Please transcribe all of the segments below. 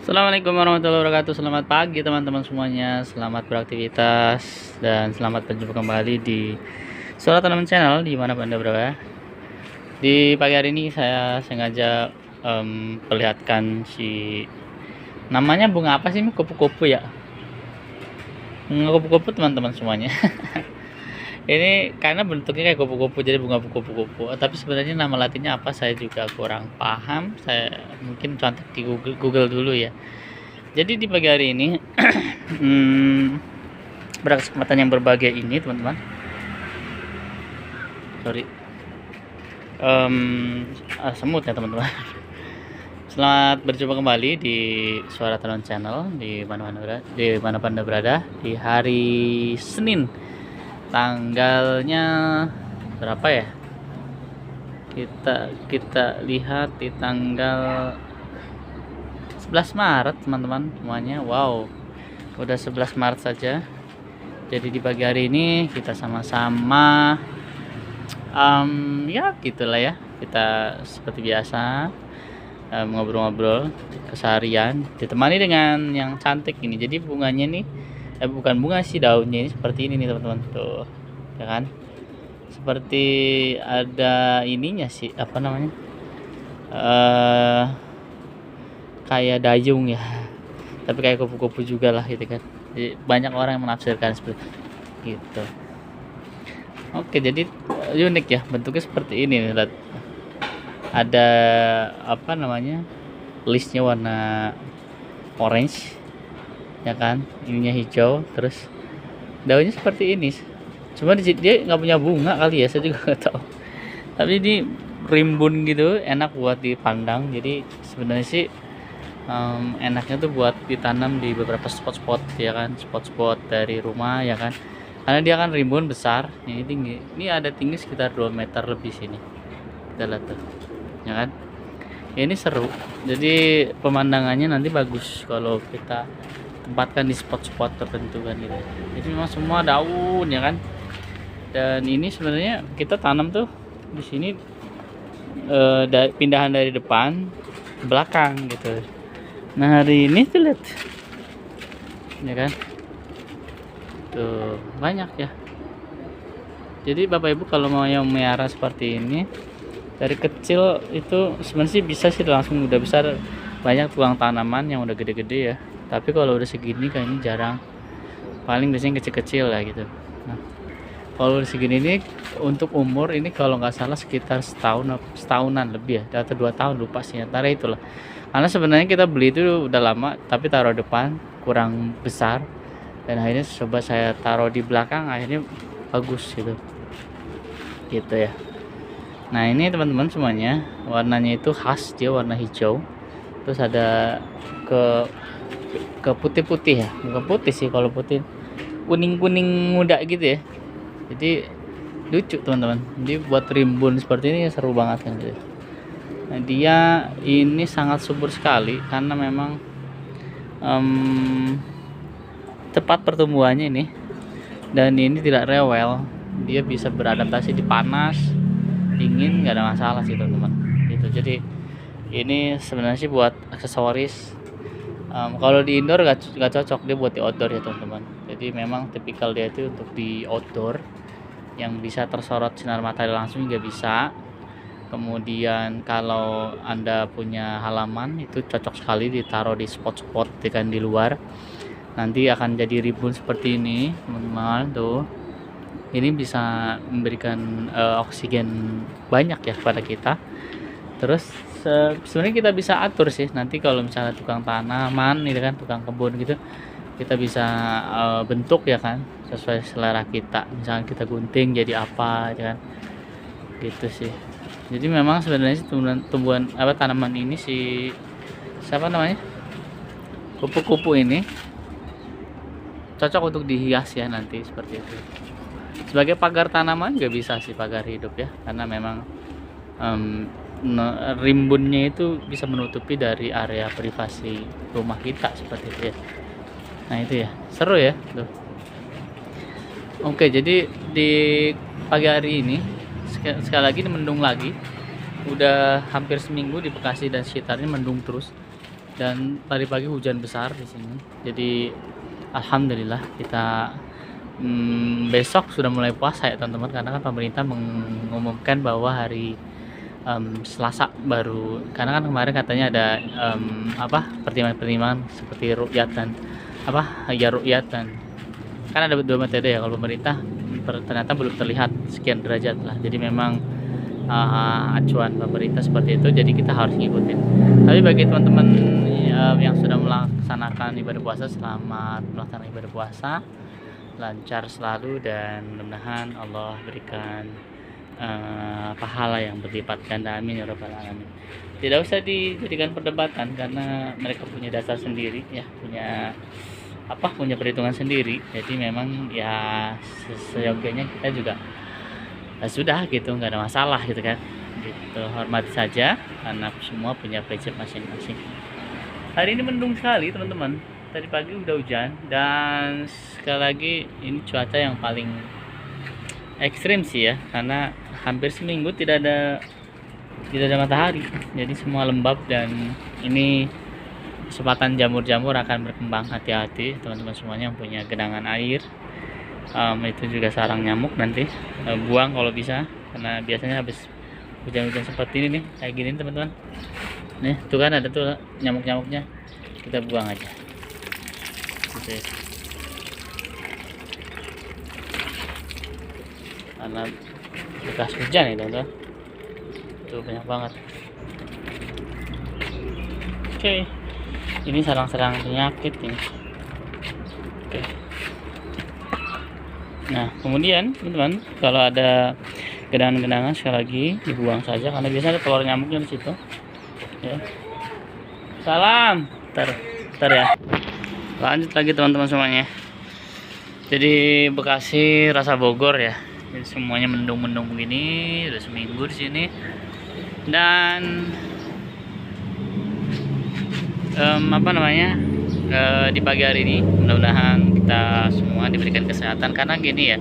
Assalamualaikum warahmatullahi wabarakatuh. Selamat pagi teman-teman semuanya. Selamat beraktivitas dan selamat berjumpa kembali di Suara Tanaman Channel di mana Anda berada. Di pagi hari ini saya sengaja perlihatkan si namanya bunga apa sih? Kupu-kupu ya. Bunga kupu-kupu teman-teman semuanya. Ini karena bentuknya kayak kupu-kupu, jadi bunga kupu-kupu. Tapi sebenarnya nama latinnya apa saya juga kurang paham. Saya mungkin contek di Google dulu ya. Jadi di pagi hari ini pada kesempatan yang berbahagia ini teman-teman, semut ya teman-teman. Selamat berjumpa kembali di Suara Tanaman Channel di mana Anda berada di hari Senin. Tanggalnya berapa ya? Kita lihat di tanggal 11 Maret teman-teman semuanya. Wow, udah 11 Maret saja. Jadi di pagi hari ini kita sama-sama ya gitulah ya, kita seperti biasa ngobrol-ngobrol keseharian ditemani dengan yang cantik ini. Jadi bunganya nih bukan bunga sih, daunnya ini seperti ini nih teman-teman, tuh ya kan, seperti ada ininya sih, apa namanya, kayak dayung ya, tapi kayak kupu-kupu juga lah gitu kan. Jadi banyak orang yang menafsirkan seperti gitu. Oke, jadi unik ya bentuknya seperti ini. Lihat, ada apa namanya, listnya warna orange ya kan, ininya hijau, terus daunnya seperti ini. Cuma dia nggak punya bunga kali ya, saya juga nggak tahu. Tapi ini rimbun gitu, enak buat dipandang. Jadi sebenarnya sih enaknya tuh buat ditanam di beberapa spot-spot ya kan, spot-spot dari rumah ya kan, karena dia kan rimbun besar. Ini tinggi, ini ada tinggi sekitar 2 meter lebih sini, kita lihat tuh ya kan. Ini seru, jadi pemandangannya nanti bagus kalau kita tempatkan di spot-spot tertentu kan gitu. Jadi memang semua daun ya kan. Dan ini sebenarnya kita tanam tuh di sini pindahan dari depan ke belakang gitu. Nah hari ini tuh lihat ya kan, tuh banyak ya. Jadi Bapak Ibu kalau mau yang melihara seperti ini dari kecil itu sebenarnya sih bisa sih, langsung udah besar. Banyak tukang tanaman yang udah gede-gede ya, tapi kalau udah segini kayaknya jarang, paling biasanya kecil-kecil lah gitu. Nah kalau udah segini ini untuk umur ini kalau nggak salah sekitar setahunan lebih ya, atau 2 tahun, lupa sih antara itulah. Karena sebenarnya kita beli itu udah lama, tapi taruh depan kurang besar, dan akhirnya coba saya taruh di belakang, akhirnya bagus gitu ya. Nah ini teman-teman semuanya, warnanya itu khas, dia warna hijau, terus ada ke putih-putih ya, bukan putih sih, kalau putih kuning-kuning muda gitu ya. Jadi lucu teman-teman, jadi buat rimbun seperti ini seru banget kan gitu. Nah dia ini sangat subur sekali karena memang cepat pertumbuhannya ini, dan ini tidak rewel, dia bisa beradaptasi di panas, dingin, nggak ada masalah sih teman-teman gitu. Jadi ini sebenarnya sih buat aksesoris. Kalau di indoor gak cocok, dia buat di outdoor ya teman-teman. Jadi memang tipikal dia itu untuk di outdoor, yang bisa tersorot sinar matahari langsung juga bisa. Kemudian kalau Anda punya halaman itu cocok sekali ditaruh di spot-spot kan di luar, nanti akan jadi ribbon seperti ini teman-teman. Tuh ini bisa memberikan oksigen banyak ya kepada kita. Terus sebenarnya kita bisa atur sih nanti kalau misalnya tukang tanaman gitu kan, tukang kebun gitu, kita bisa bentuk ya kan sesuai selera kita. Misalnya kita gunting jadi apa ya kan, gitu sih. Jadi memang sebenarnya sih tumbuhan apa, tanaman ini si siapa namanya, kupu-kupu ini cocok untuk dihias ya nanti seperti itu. Sebagai pagar tanaman juga bisa sih, pagar hidup ya, karena memang rimbunnya itu bisa menutupi dari area privasi rumah kita seperti itu ya. Nah itu ya, seru ya tuh. Oke, jadi di pagi hari ini sekali lagi mendung lagi. Udah hampir seminggu di Bekasi dan sekitarnya mendung terus. dan tadi pagi hujan besar di sini. Jadi alhamdulillah kita besok sudah mulai puasa ya teman-teman, karena kan pemerintah mengumumkan bahwa hari Selasa baru, karena kan kemarin katanya ada pertimbangan-pertimbangan seperti ru'yat dan ru'yat, dan kan ada dua metode ya. Kalau pemerintah ternyata belum terlihat sekian derajat lah, jadi memang acuan pemerintah seperti itu, jadi kita harus ngikutin. Tapi bagi teman-teman yang sudah melaksanakan ibadah puasa, selamat melaksanakan ibadah puasa, lancar selalu, dan mudah-mudahan Allah berikan pahala yang berlipat ganda, amin ya rabbal alamin. Tidak usah dijadikan perdebatan karena mereka punya dasar sendiri ya, punya perhitungan sendiri. Jadi memang ya seyogianya kita juga sudah gitu, nggak ada masalah gitu kan, gitu. Hormati saja karena semua punya prinsip masing-masing. Hari ini mendung sekali teman-teman, tadi pagi udah hujan, dan sekali lagi ini cuaca yang paling ekstrim sih ya, karena hampir seminggu tidak ada matahari, jadi semua lembab, dan ini kesempatan jamur-jamur akan berkembang. Hati-hati teman-teman semuanya yang punya genangan air, itu juga sarang nyamuk, nanti buang kalau bisa, karena biasanya habis hujan-hujan seperti ini nih, kayak gini teman-teman, nih tuh kan ada tuh nyamuk-nyamuknya, kita buang aja gitu ya. Karena bekas hujan ya teman-teman, tuh banyak banget. Oke, ini sarang-sarang penyakit ini. Oke. Nah kemudian teman-teman, kalau ada genangan-genangan sekali lagi dibuang saja, karena biasanya ada telur nyamuknya di situ ya. Salam, ntar ya. Lanjut lagi teman-teman semuanya. Jadi Bekasi rasa Bogor ya, jadi semuanya mendung-mendung begini udah seminggu di sini. Dan di pagi hari ini mudah-mudahan kita semua diberikan kesehatan, karena gini ya,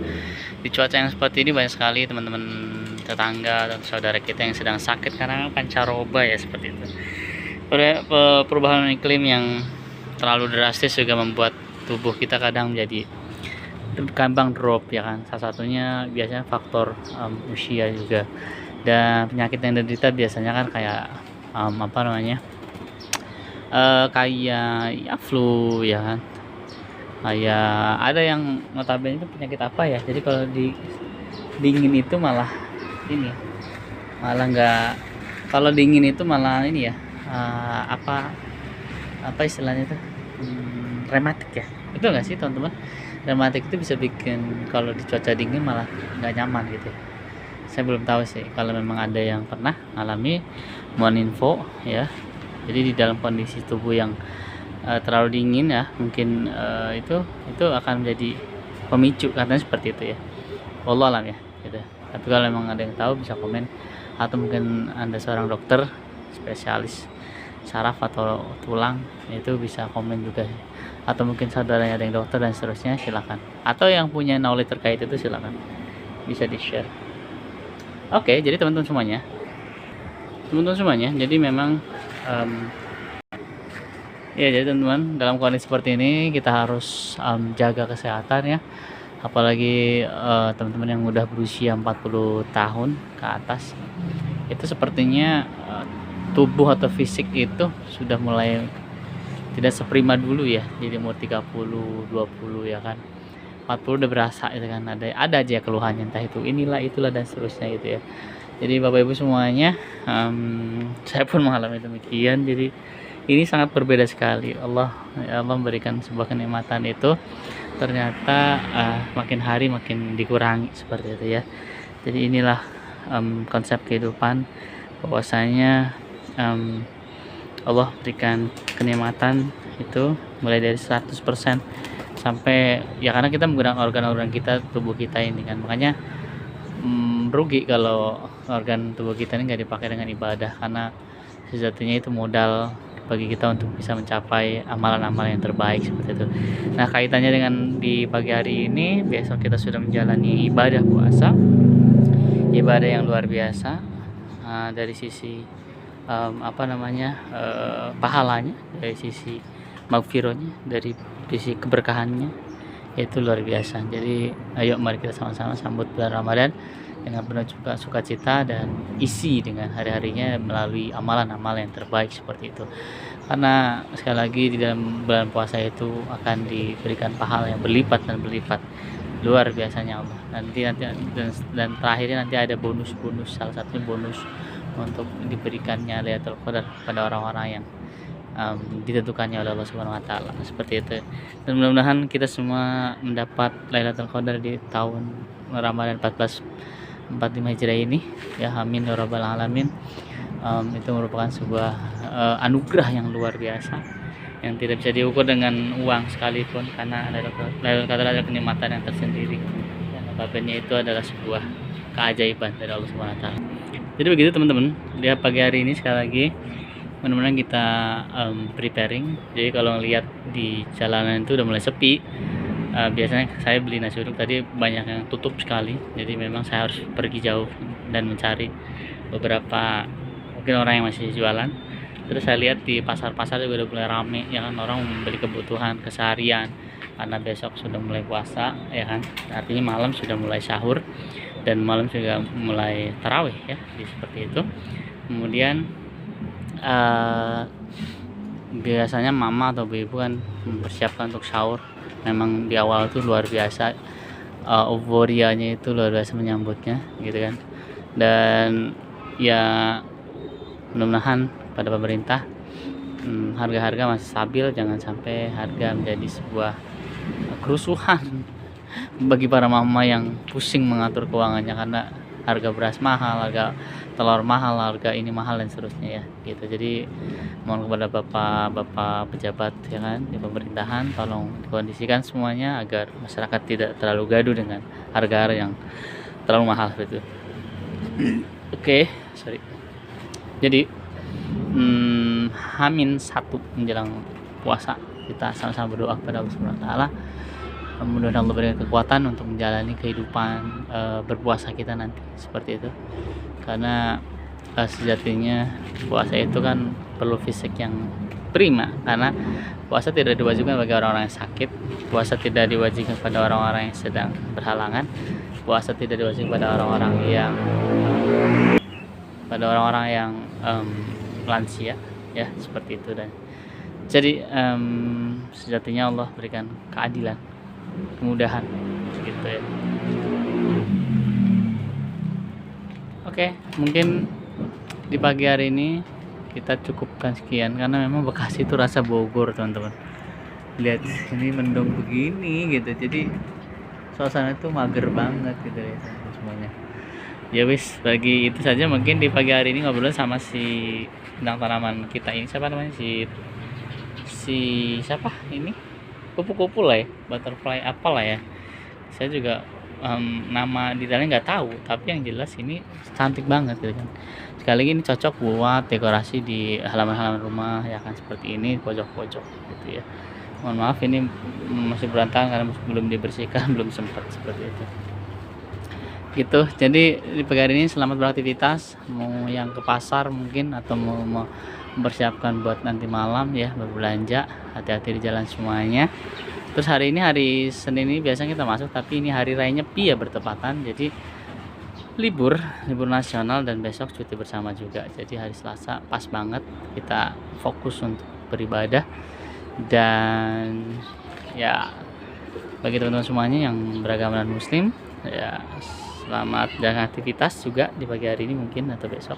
di cuaca yang seperti ini banyak sekali teman-teman tetangga dan saudara kita yang sedang sakit karena pancaroba ya, seperti itu. Perubahan iklim yang terlalu drastis juga membuat tubuh kita kadang menjadi gampang drop ya kan. Salah satunya biasanya faktor usia juga, dan penyakit yang diderita biasanya kan kayak kayak ya flu ya kan, kayak ada yang notabene itu penyakit apa ya, jadi kalau di dingin itu malah nggak, kalau dingin itu malah ini ya, apa istilahnya itu, rematik ya, betul nggak sih teman-teman? Rematik itu bisa bikin kalau di cuaca dingin malah nggak nyaman gitu. Saya belum tahu sih, kalau memang ada yang pernah alami mohon info ya. Jadi di dalam kondisi tubuh yang terlalu dingin ya, mungkin itu akan menjadi pemicu, katanya seperti itu ya. Wallah alam ya gitu. Tapi kalau memang ada yang tahu bisa komen, atau mungkin Anda seorang dokter spesialis saraf atau tulang, itu bisa komen juga, atau mungkin saudaranya ada yang dokter dan seterusnya, silakan. Atau yang punya knowledge terkait itu silakan, bisa di share. Oke, jadi teman-teman semuanya, jadi memang ya, jadi teman-teman, dalam kondisi seperti ini kita harus jaga kesehatan ya, apalagi teman-teman yang udah berusia 40 tahun ke atas, itu sepertinya tubuh atau fisik itu sudah mulai tidak seprima dulu ya. Jadi umur 30, 20 ya kan, 40 udah berasa itu kan, ada aja keluhannya, entah itu itulah dan seterusnya gitu ya. Jadi Bapak Ibu semuanya, saya pun mengalami demikian. Jadi ini sangat berbeda sekali. Allah memberikan sebuah kenikmatan itu ternyata makin hari makin dikurangi seperti itu ya. Jadi inilah konsep kehidupan, bahwasanya Allah berikan kenikmatan itu mulai dari 100% sampai ya, karena kita menggunakan organ-organ kita, tubuh kita ini kan, makanya rugi kalau organ tubuh kita ini nggak dipakai dengan ibadah, karena sejatinya itu modal bagi kita untuk bisa mencapai amalan-amalan yang terbaik seperti itu. Nah kaitannya dengan di pagi hari ini, besok kita sudah menjalani ibadah puasa, ibadah yang luar biasa dari sisi apa namanya, pahalanya, dari sisi maghfirahnya, dari sisi keberkahannya, itu luar biasa. Jadi ayo mari kita sama-sama sambut bulan Ramadan dengan penuh sukacita dan isi dengan hari-harinya melalui amalan-amalan yang terbaik seperti itu. Karena sekali lagi di dalam bulan puasa itu akan diberikan pahala yang berlipat dan berlipat, luar biasanya Allah. Nanti dan terakhirnya nanti ada bonus-bonus, salah satunya bonus untuk diberikannya Lailatul Qadar pada orang-orang yang ditentukannya oleh Allah Subhanahu wa taala, seperti itu. Dan mudah-mudahan kita semua mendapat Lailatul Qadar di tahun Ramadan 1445 Hijriah ini, ya amin ya rabbal alamin. Itu merupakan sebuah anugerah yang luar biasa yang tidak bisa diukur dengan uang sekalipun, karena Lailatul Qadar ada kenikmatan yang tersendiri, dan apabila itu adalah sebuah keajaiban dari Allah Subhanahu wa taala. Jadi begitu teman-teman, lihat pagi hari ini sekali lagi mudah-mudahan kita preparing. Jadi kalau lihat di jalanan itu udah mulai sepi, biasanya saya beli nasi uduk tadi banyak yang tutup sekali, jadi memang saya harus pergi jauh dan mencari beberapa mungkin orang yang masih jualan. Terus saya lihat di pasar-pasar juga udah mulai rame, ya kan, orang membeli kebutuhan keseharian karena besok sudah mulai puasa, ya kan, artinya malam sudah mulai sahur dan malam juga mulai tarawih, ya, seperti itu. Kemudian biasanya mama atau ibu kan mempersiapkan untuk sahur. Memang di awal tuh luar biasa, euforianya itu luar biasa menyambutnya, gitu kan. Dan ya mudah-mudahan pada pemerintah harga-harga masih stabil, jangan sampai harga menjadi sebuah kerusuhan bagi para mama yang pusing mengatur keuangannya karena harga beras mahal, harga telur mahal, harga ini mahal dan seterusnya, ya gitu. Jadi mohon kepada bapak-bapak pejabat, ya kan, di pemerintahan, tolong dikondisikan semuanya agar masyarakat tidak terlalu gaduh dengan harga-harga yang terlalu mahal gitu. Oke, sorry. Jadi Hamin 1 menjelang puasa, kita sama-sama berdoa kepada Allah Subhanahu wa taala. Mudah-mudahan Allah berikan kekuatan untuk menjalani kehidupan berpuasa kita nanti, seperti itu. Karena sejatinya puasa itu kan perlu fisik yang prima, karena puasa tidak diwajibkan bagi orang-orang yang sakit, puasa tidak diwajibkan pada orang-orang yang sedang berhalangan, puasa tidak diwajibkan pada orang-orang yang lansia, ya seperti itu. Dan jadi sejatinya Allah berikan keadilan, kemudahan, gitu ya. Oke, mungkin di pagi hari ini kita cukupkan sekian, karena memang Bekasi itu rasa Bogor, teman-teman. Lihat ini mendung begini gitu, jadi suasana itu mager banget gitu ya semuanya. Ya wis, bagi itu saja mungkin di pagi hari ini ngobrol sama si tentang tanaman kita ini. Siapa namanya, si siapa ini, kupu-kupu lah ya, butterfly apalah ya, saya juga nama detailnya nggak tahu, tapi yang jelas ini cantik banget gitu kan. Sekali lagi ini cocok buat dekorasi di halaman-halaman rumah, ya kan, seperti ini, pojok-pojok gitu ya. Mohon maaf ini masih berantakan karena belum dibersihkan, belum sempat, seperti itu gitu. Jadi di pagi hari ini selamat beraktivitas, mau yang ke pasar mungkin atau mau mempersiapkan buat nanti malam, ya, berbelanja, hati-hati di jalan semuanya. Terus hari ini hari Senin ini biasanya kita masuk, tapi ini hari raya Nyepi ya bertepatan, jadi libur nasional dan besok cuti bersama juga. Jadi hari Selasa pas banget kita fokus untuk beribadah. Dan ya bagi teman-teman semuanya yang beragama non muslim, ya selamat dan aktivitas juga di pagi hari ini mungkin atau besok.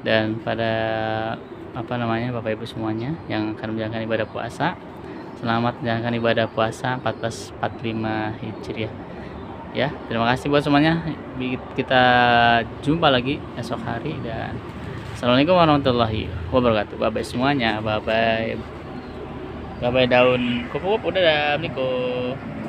Dan pada Bapak Ibu semuanya yang akan menjalankan ibadah puasa, selamat menjalankan ibadah puasa 1445 Hijriah. Ya, terima kasih buat semuanya. Kita jumpa lagi esok hari, dan assalamualaikum warahmatullahi wabarakatuh. Bye bye semuanya. Bye bye daun kupu-kupu. Dadah, Assalamualaikum.